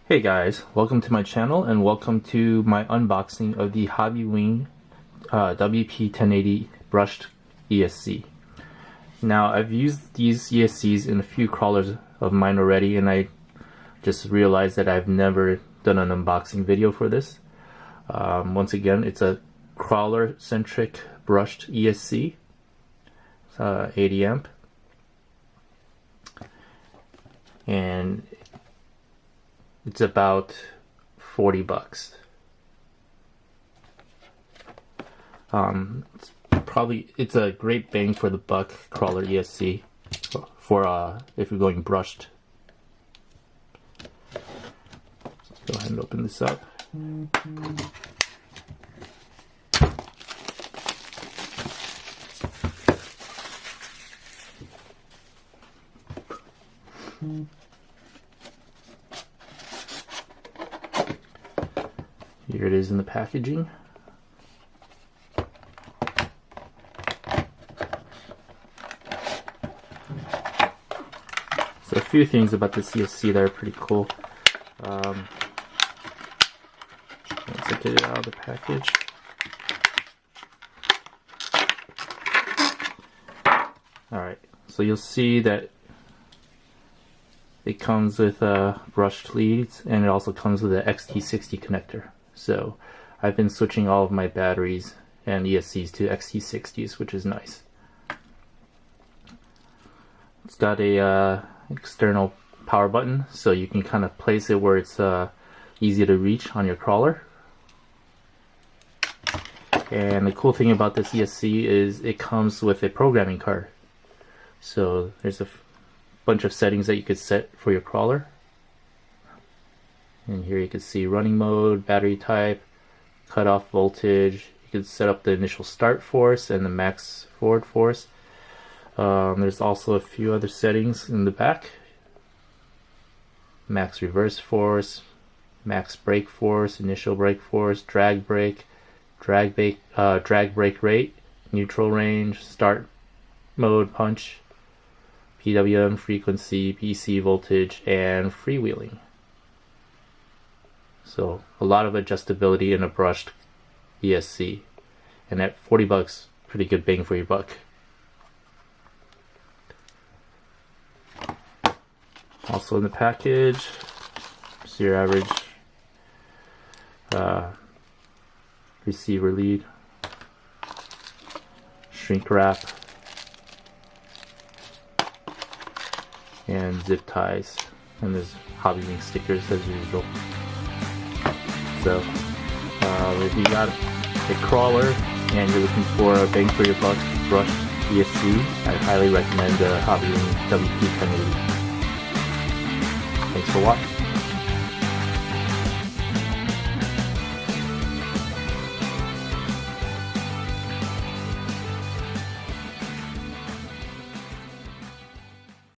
Hey guys, welcome to my channel and welcome to my unboxing of the Hobbywing WP1080 brushed ESC. Now I've used these ESCs in a few crawlers of mine already, and I just realized that I've never done an unboxing video for this. Once again, it's a crawler centric brushed ESC, 80 amp, and it's about $40. It's a great bang for the buck crawler ESC for if you're going brushed. Let's go ahead and open this up. Here it is in the packaging. So a few things about this ESC that are pretty cool. Once I get it out of the package. Alright, so you'll see that it comes with brushed leads, and it also comes with an XT60 connector. So I've been switching all of my batteries and ESCs to XT60s, which is nice. It's got a external power button, so you can kind of place it where it's easy to reach on your crawler. And the cool thing about this ESC is it comes with a programming card. So there's a bunch of settings that you could set for your crawler. And here you can see running mode, battery type, cutoff voltage. You can set up the initial start force and the max forward force. There's also a few other settings in the back. Max reverse force, max brake force, initial brake force, drag brake rate, neutral range, start mode, punch, PWM frequency, PC voltage, and freewheeling. So a lot of adjustability in a brushed ESC, and at $40, pretty good bang for your buck. Also in the package, just your average receiver lead, shrink wrap, and zip ties, and there's Hobbywing stickers as usual. So if you got a crawler and you're looking for a bang for your buck brushed ESC, I highly recommend the Hobbywing WP1080. Thanks for watching.